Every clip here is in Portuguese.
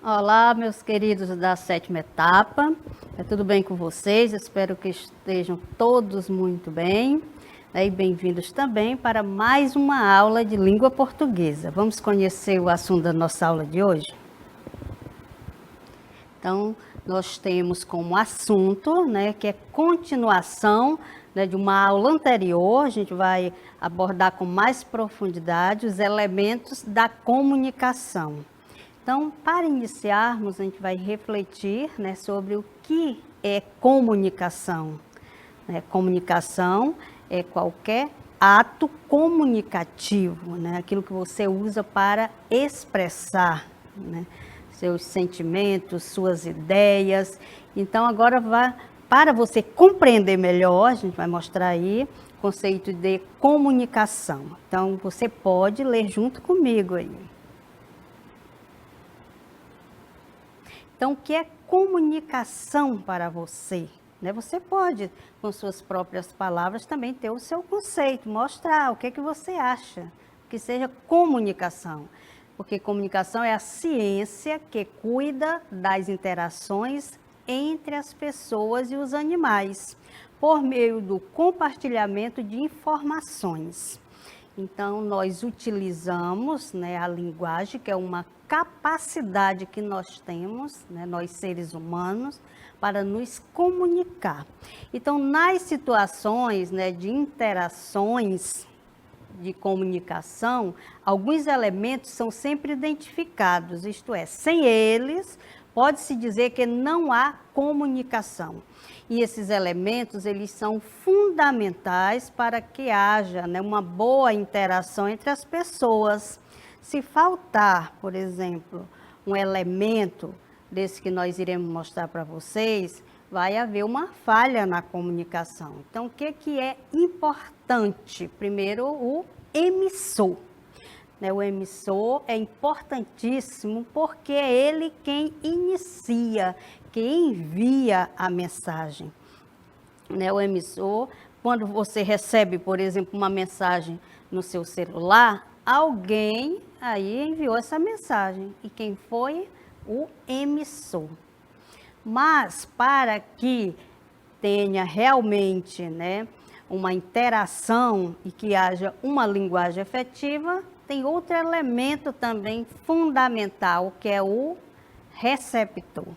Olá, meus queridos da 7ª etapa, tudo bem com vocês? Espero que estejam todos muito bem, e bem-vindos também para mais uma aula de língua portuguesa. Vamos conhecer o assunto da nossa aula de hoje? Então, nós temos como assunto, que é continuação de uma aula anterior. A gente vai abordar com mais profundidade os elementos da comunicação. Então, para iniciarmos, a gente vai refletir sobre o que é comunicação. Comunicação é qualquer ato comunicativo, aquilo que você usa para expressar seus sentimentos, suas ideias. Então, agora, para você compreender melhor, a gente vai mostrar aí o conceito de comunicação. Então, você pode ler junto comigo aí. Então, o que é comunicação para você? Você pode, com suas próprias palavras, também ter o seu conceito, mostrar o que você acha que seja comunicação. Porque comunicação é a ciência que cuida das interações entre as pessoas e os animais, por meio do compartilhamento de informações. Então, nós utilizamos a linguagem, que é uma capacidade que nós temos, nós seres humanos, para nos comunicar. Então, nas situações de interações de comunicação, alguns elementos são sempre identificados, isto é, sem eles, pode-se dizer que não há comunicação. E esses elementos, eles são fundamentais para que haja uma boa interação entre as pessoas. Se faltar, por exemplo, um elemento desse que nós iremos mostrar para vocês, vai haver uma falha na comunicação. Então, o que é importante? Primeiro, o emissor. O emissor é importantíssimo porque é ele quem inicia, quem envia a mensagem. O emissor, quando você recebe, por exemplo, uma mensagem no seu celular, alguém aí enviou essa mensagem. E quem foi? O emissor. Mas para que tenha realmente uma interação e que haja uma linguagem efetiva, tem outro elemento também fundamental, que é o receptor.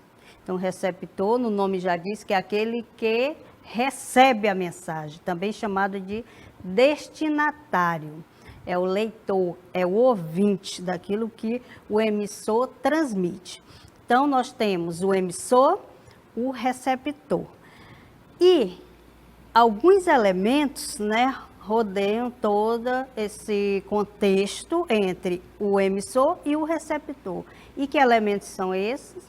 Então, o receptor, no nome já diz que é aquele que recebe a mensagem, também chamado de destinatário. É o leitor, é o ouvinte daquilo que o emissor transmite. Então, nós temos o emissor, o receptor. E alguns elementos, rodeiam todo esse contexto entre o emissor e o receptor. E que elementos são esses?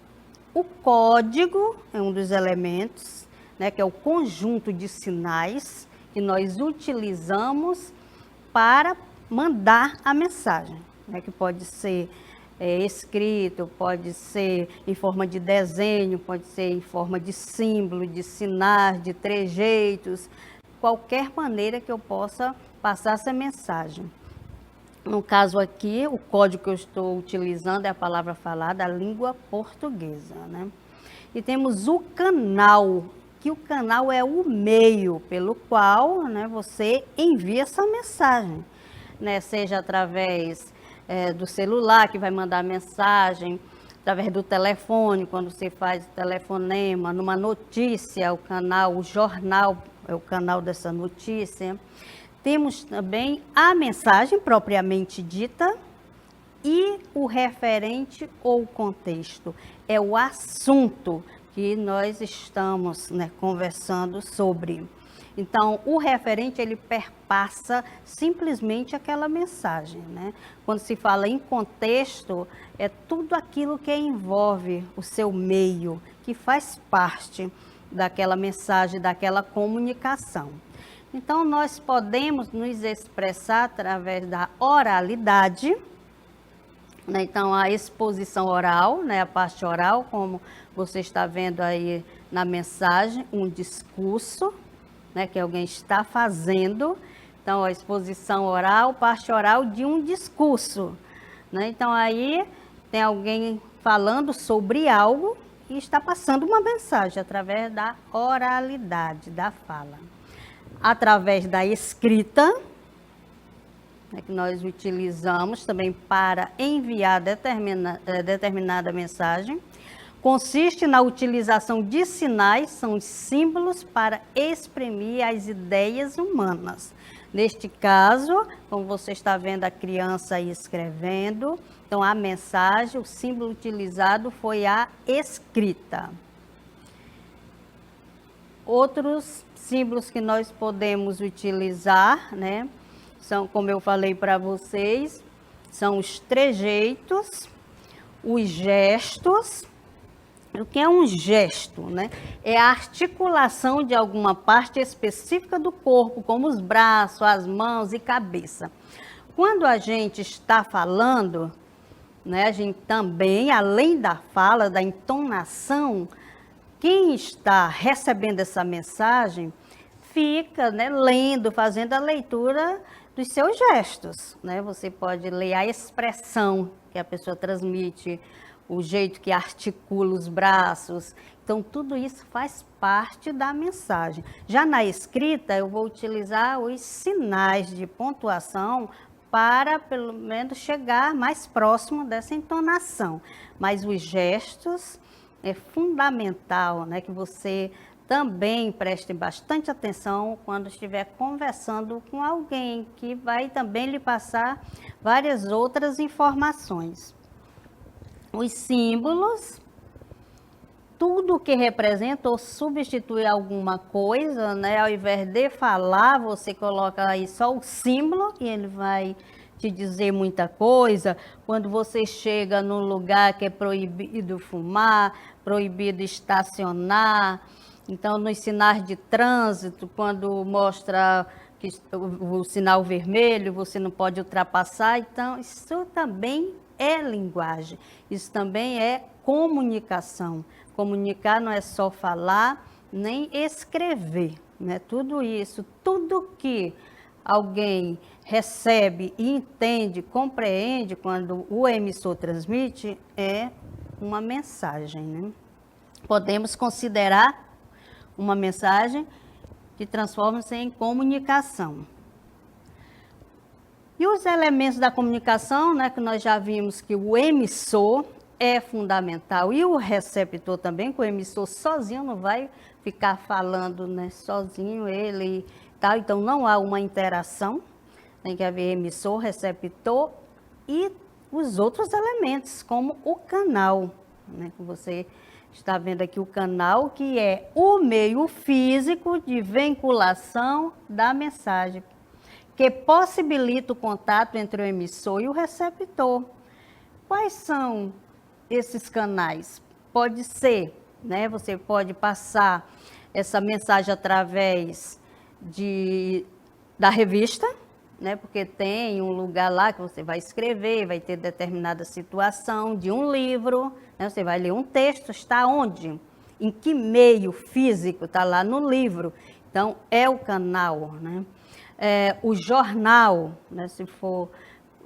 O código é um dos elementos, que é o conjunto de sinais que nós utilizamos para mandar a mensagem, que pode ser escrito, pode ser em forma de desenho, pode ser em forma de símbolo, de sinais, de trejeitos, qualquer maneira que eu possa passar essa mensagem. No caso aqui, o código que eu estou utilizando é a palavra falada, a língua portuguesa. E temos o canal, que o canal é o meio pelo qual você envia essa mensagem. Seja através do celular, que vai mandar mensagem, através do telefone, quando você faz telefonema, numa notícia, o canal, o jornal é o canal dessa notícia. Temos também a mensagem propriamente dita e o referente ou contexto. É o assunto que nós estamos conversando sobre. Então, o referente, ele perpassa simplesmente aquela mensagem, Quando se fala em contexto, é tudo aquilo que envolve o seu meio, que faz parte daquela mensagem, daquela comunicação. Então, nós podemos nos expressar através da oralidade, né? Então, a exposição oral, né, a parte oral, como você está vendo aí na mensagem, um discurso, né, que alguém está fazendo. Então, a exposição oral, parte oral de um discurso, né? Então, aí tem alguém falando sobre algo e está passando uma mensagem através da oralidade, da fala. Através da escrita, né, que nós utilizamos também para enviar determinada mensagem, consiste na utilização de sinais, são símbolos para exprimir as ideias humanas. Neste caso, como você está vendo a criança aí escrevendo, então a mensagem, o símbolo utilizado foi a escrita. Outros símbolos que nós podemos utilizar, né, são, como eu falei para vocês, são os trejeitos, os gestos. O que é um gesto, né? É a articulação de alguma parte específica do corpo, como os braços, as mãos e cabeça. Quando a gente está falando, né, a gente também, além da fala, da entonação, quem está recebendo essa mensagem fica, né, lendo, fazendo a leitura dos seus gestos, né? Você pode ler a expressão que a pessoa transmite, o jeito que articula os braços. Então, tudo isso faz parte da mensagem. Já na escrita, eu vou utilizar os sinais de pontuação para, pelo menos, chegar mais próximo dessa entonação. Mas os gestos é fundamental, né, que você também preste bastante atenção quando estiver conversando com alguém, que vai também lhe passar várias outras informações. Os símbolos, tudo que representa ou substitui alguma coisa, né? Ao invés de falar, você coloca aí só o símbolo e ele vai te dizer muita coisa. Quando você chega num lugar que é proibido fumar, proibido estacionar, então nos sinais de trânsito, quando mostra que o sinal vermelho, você não pode ultrapassar, então isso também é linguagem, isso também é comunicação. Comunicar não é só falar, nem escrever, né? Tudo isso, tudo que alguém recebe e entende, compreende quando o emissor transmite, é uma mensagem, né? Podemos considerar uma mensagem que transforma-se em comunicação. E os elementos da comunicação, né, que nós já vimos que o emissor é fundamental e o receptor também, que o emissor sozinho não vai ficar falando, né, sozinho ele, tá? Então não há uma interação, tem que haver emissor, receptor e os outros elementos, como o canal, né, que você está vendo aqui o canal, que é o meio físico de vinculação da mensagem, que possibilita o contato entre o emissor e o receptor. Quais são esses canais? Pode ser, né? Você pode passar essa mensagem através da revista, né? Porque tem um lugar lá que você vai escrever, vai ter determinada situação, de um livro, né? Você vai ler um texto, está onde? Em que meio físico? Está lá no livro. Então, é o canal, né? O jornal, né, se for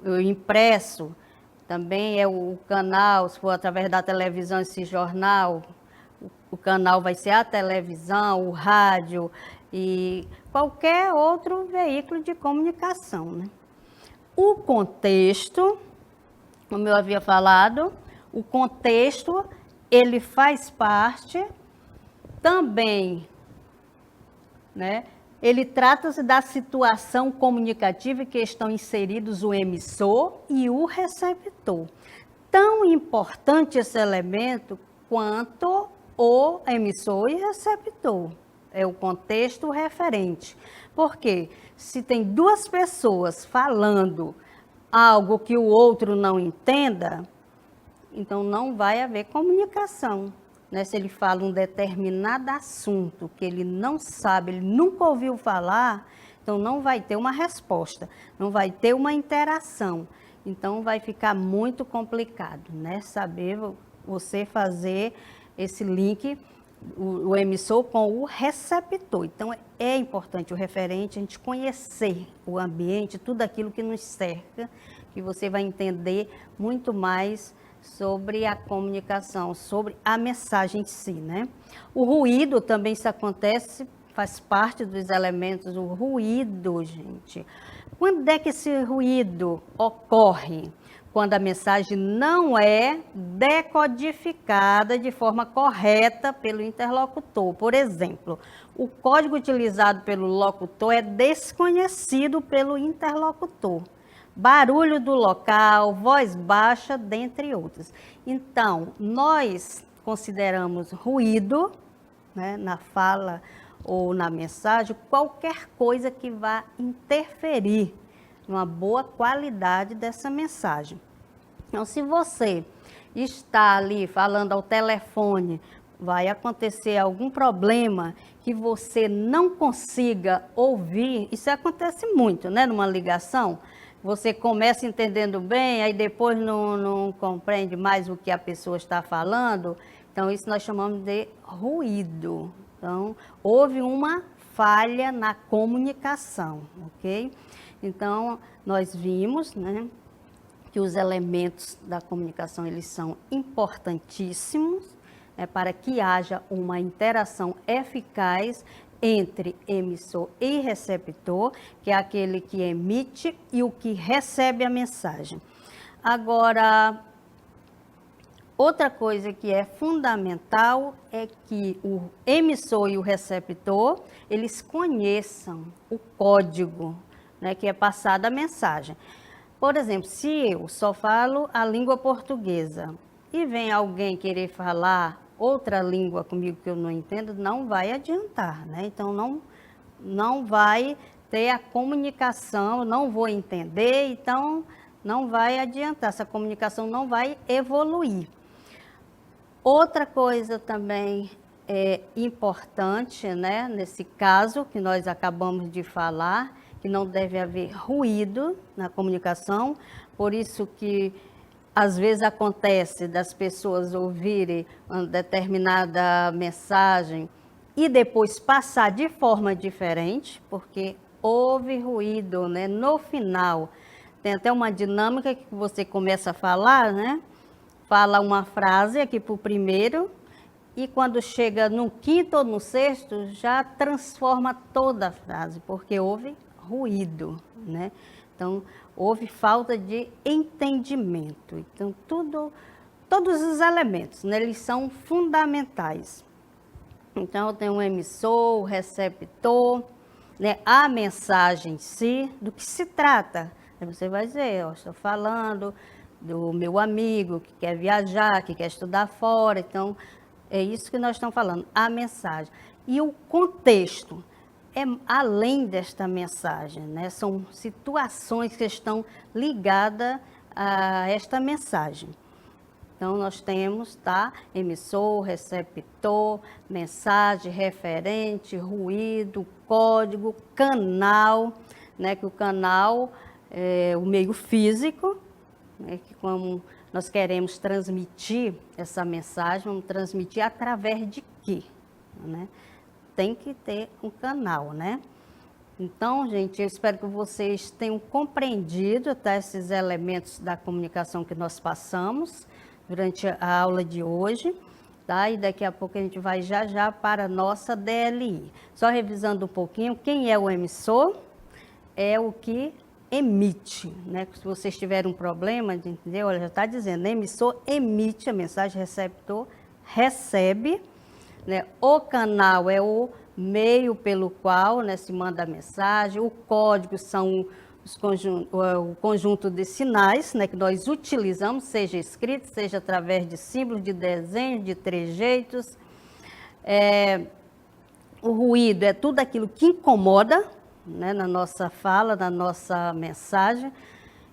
o impresso, também é o canal. Se for através da televisão esse jornal, o canal vai ser a televisão, o rádio e qualquer outro veículo de comunicação, né? O contexto, como eu havia falado, o contexto, ele faz parte também, né? Ele trata-se da situação comunicativa em que estão inseridos o emissor e o receptor. Tão importante esse elemento quanto o emissor e receptor. É o contexto referente. Porque se tem duas pessoas falando algo que o outro não entenda, então não vai haver comunicação. Né? Se ele fala um determinado assunto que ele não sabe, ele nunca ouviu falar, então não vai ter uma resposta, não vai ter uma interação. então vai ficar muito complicado, né? Saber você fazer esse link, o emissor com o receptor. Então, é importante o referente, a gente conhecer o ambiente, tudo aquilo que nos cerca, que você vai entender muito mais sobre a comunicação, sobre a mensagem em si, né? O ruído também, isso acontece, faz parte dos elementos, o ruído, gente. Quando é que esse ruído ocorre? Quando a mensagem não é decodificada de forma correta pelo interlocutor. Por exemplo, o código utilizado pelo locutor é desconhecido pelo interlocutor. Barulho do local, voz baixa, dentre outros. Então, nós consideramos ruído, né, na fala ou na mensagem, qualquer coisa que vá interferir numa boa qualidade dessa mensagem. Então, se você está ali falando ao telefone, vai acontecer algum problema que você não consiga ouvir, isso acontece muito, né, numa ligação, você começa entendendo bem, aí depois não compreende mais o que a pessoa está falando, então isso nós chamamos de ruído. Então, houve uma falha na comunicação, ok? Então, nós vimos, né, que os elementos da comunicação, eles são importantíssimos, né, para que haja uma interação eficaz entre emissor e receptor, que é aquele que emite e o que recebe a mensagem. Agora, outra coisa que é fundamental é que o emissor e o receptor, eles conheçam o código, né, que é passado a mensagem. Por exemplo, se eu só falo a língua portuguesa e vem alguém querer falar outra língua comigo que eu não entendo, não vai adiantar, né? Então, não vai ter a comunicação, não vou entender, então não vai adiantar, essa comunicação não vai evoluir. Outra coisa também é importante, né, nesse caso que nós acabamos de falar, que não deve haver ruído na comunicação, por isso que às vezes acontece das pessoas ouvirem uma determinada mensagem e depois passar de forma diferente, porque houve ruído, né? No final, tem até uma dinâmica que você começa a falar, né? Fala uma frase aqui para o primeiro, e quando chega no quinto ou no sexto, já transforma toda a frase, porque houve ruído, né? Então, houve falta de entendimento. Então, todos os elementos, né, eles são fundamentais. Então, tem o emissor, o receptor, né, a mensagem em si, do que se trata. Aí você vai dizer, ó, estou falando do meu amigo que quer viajar, que quer estudar fora. Então, é isso que nós estamos falando, a mensagem. E o contexto. É além desta mensagem, né? São situações que estão ligadas a esta mensagem. Então, nós temos, tá? Emissor, receptor, mensagem, referente, ruído, código, canal, né? Que o canal é o meio físico, né? Que como nós queremos transmitir essa mensagem, vamos transmitir através de quê, né? Tem que ter um canal, né? Então, gente, eu espero que vocês tenham compreendido, tá, esses elementos da comunicação que nós passamos durante a aula de hoje, tá? E daqui a pouco a gente vai já para a nossa DLI. Só revisando um pouquinho, quem é o emissor? É o que emite, né? Se vocês tiverem um problema de entender, olha, já está dizendo, emissor emite a mensagem, receptor recebe, né? O canal é o meio pelo qual, né, se manda a mensagem, o código são o conjunto de sinais, né, que nós utilizamos, seja escrito, seja através de símbolos, de desenhos, de trejeitos. O ruído é tudo aquilo que incomoda, né, na nossa fala, na nossa mensagem.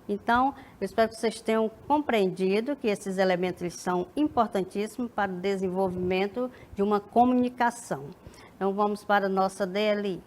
Então, eu espero que vocês tenham compreendido que esses elementos eles são importantíssimos para o desenvolvimento de uma comunicação. Então, vamos para a nossa DLI.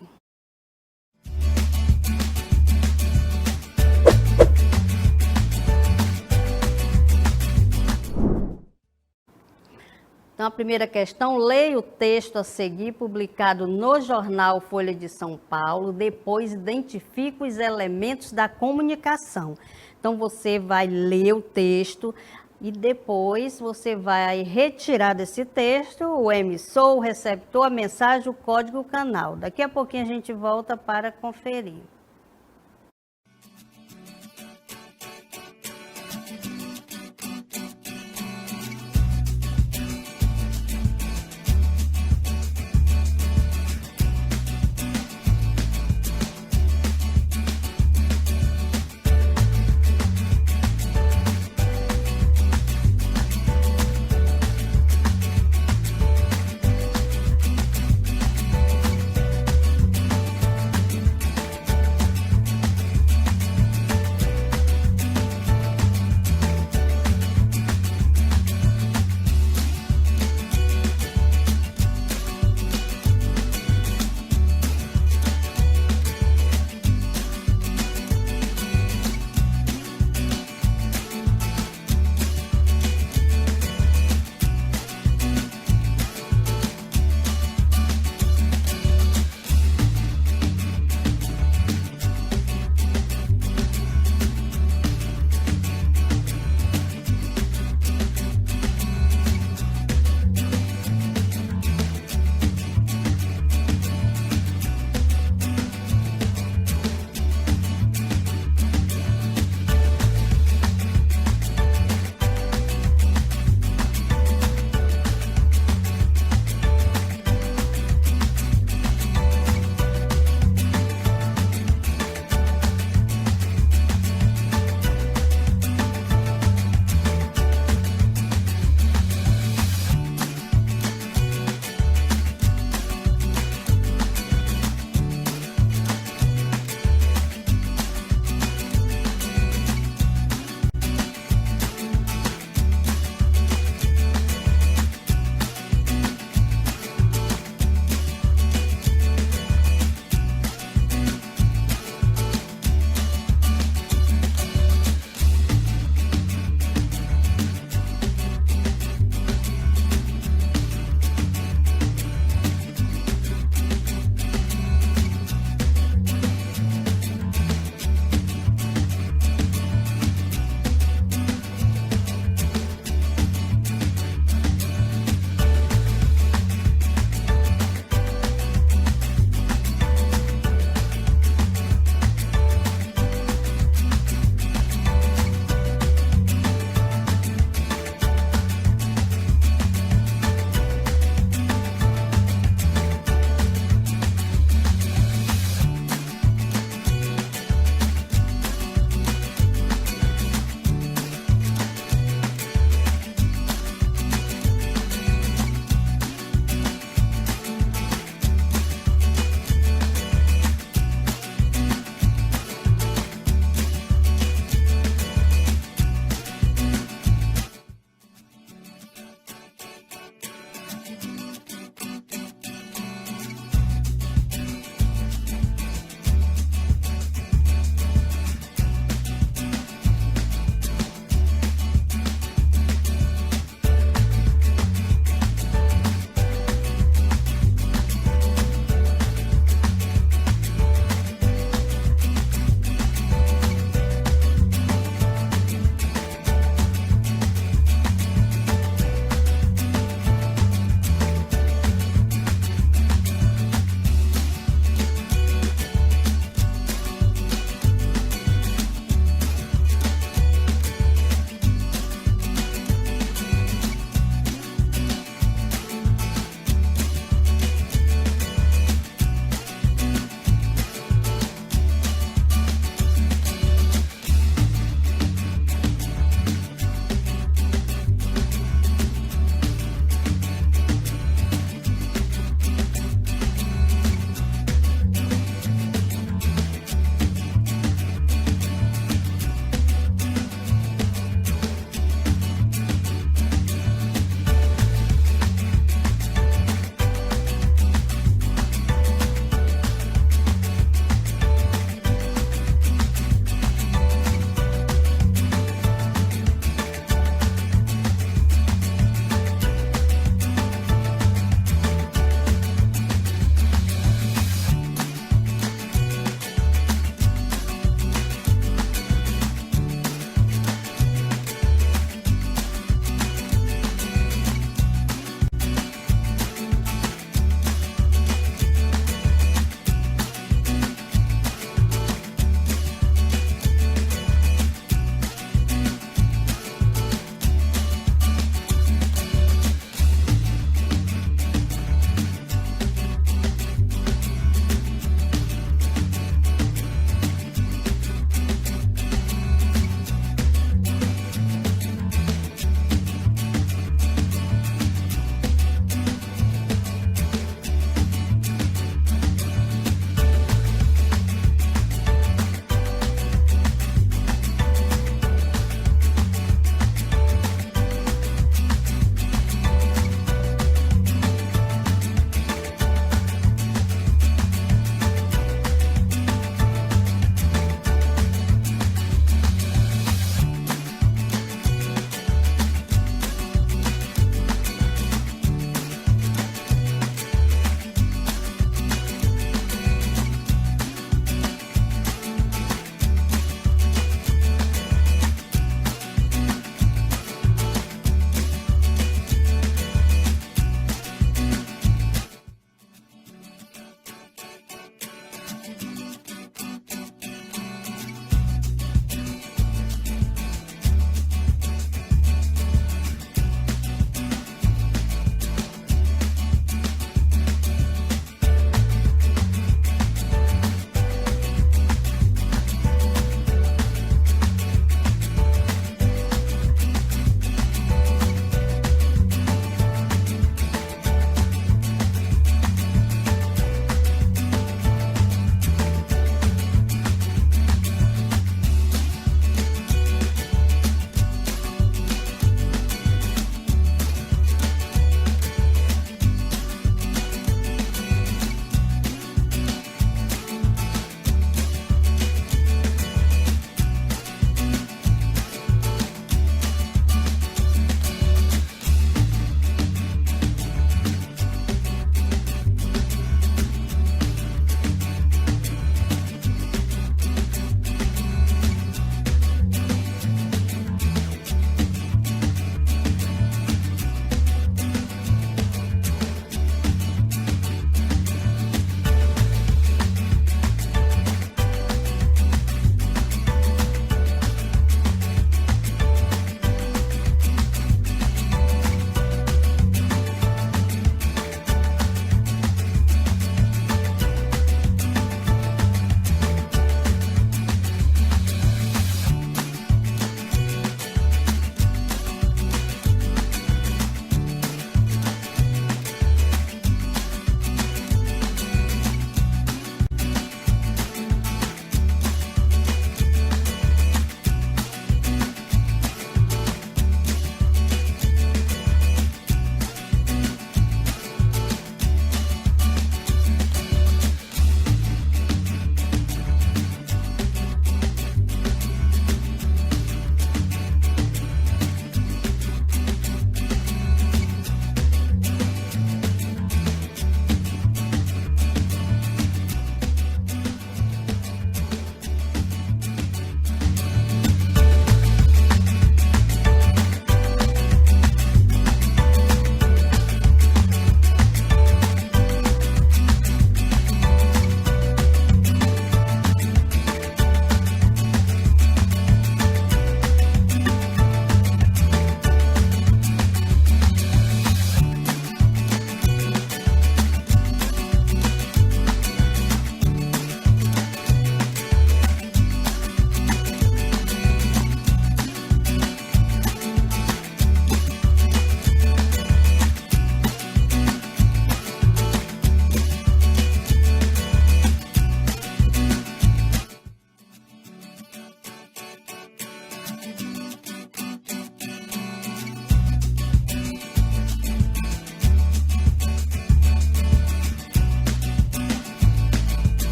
Então, a primeira questão, leia o texto a seguir, publicado no jornal Folha de São Paulo, depois identifique os elementos da comunicação. Então, você vai ler o texto e depois você vai retirar desse texto o emissor, o receptor, a mensagem, o código, o canal. Daqui a pouquinho a gente volta para conferir.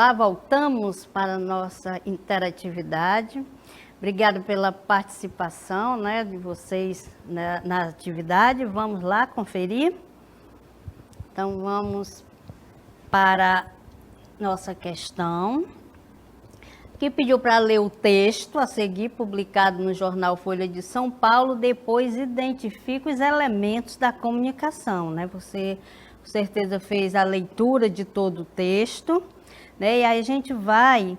lá, voltamos para a nossa interatividade. Obrigada pela participação, né, de vocês na atividade. Vamos lá conferir. Então, vamos para nossa questão, que pediu para ler o texto a seguir, publicado no jornal Folha de São Paulo. Depois identifica os elementos da comunicação, né? Você, com certeza, fez a leitura de todo o texto, né? E aí a gente vai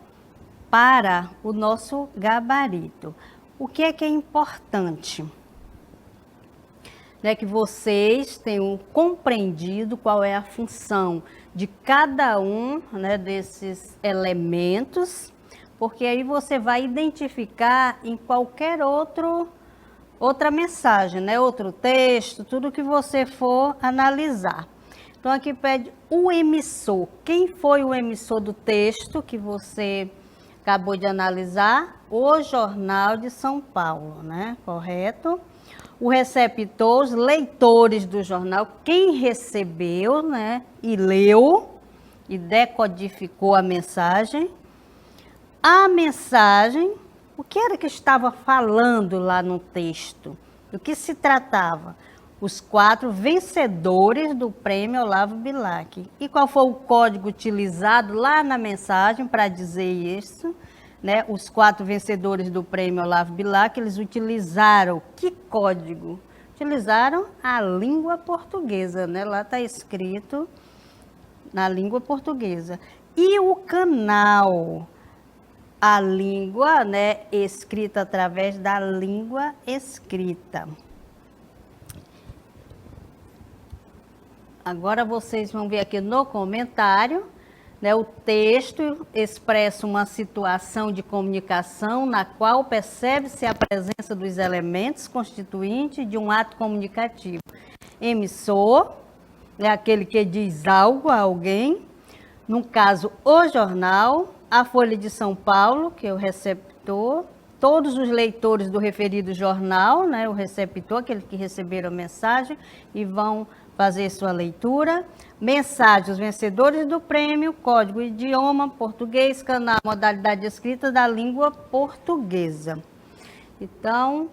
para o nosso gabarito. O que é importante? Né, que vocês tenham compreendido qual é a função de cada um, né, desses elementos, porque aí você vai identificar em qualquer outra mensagem, né, outro texto, tudo que você for analisar. Então aqui pede o emissor. Quem foi o emissor do texto que você acabou de analisar? O Jornal de São Paulo, né? Correto? O receptor, os leitores do jornal, quem recebeu, né, e leu e decodificou a mensagem. A mensagem, o que era que estava falando lá no texto? Do que se tratava? Os 4 vencedores do prêmio Olavo Bilac. E qual foi o código utilizado lá na mensagem para dizer isso? Né, os 4 vencedores do prêmio Olavo Bilac, eles utilizaram que código? Utilizaram a língua portuguesa, né? Lá está escrito na língua portuguesa. E o canal, a língua, né, escrita através da língua escrita. Agora vocês vão ver aqui no comentário, né, o texto expressa uma situação de comunicação na qual percebe-se a presença dos elementos constituintes de um ato comunicativo. Emissor é aquele que diz algo a alguém, no caso, o jornal, a Folha de São Paulo, que é o receptor, todos os leitores do referido jornal, né, o receptor, aqueles que receberam a mensagem e vão fazer sua leitura. Mensagem, os vencedores do prêmio, código, idioma, português, canal, modalidade escrita da língua portuguesa. Então,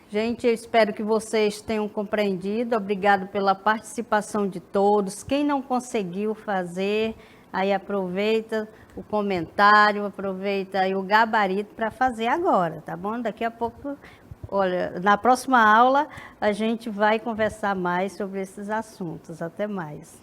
gente, eu espero que vocês tenham compreendido. Obrigado pela participação de todos. Quem não conseguiu fazer, aí aproveita o comentário, aproveita aí o gabarito para fazer agora, tá bom? Daqui a pouco, olha, na próxima aula a gente vai conversar mais sobre esses assuntos. Até mais.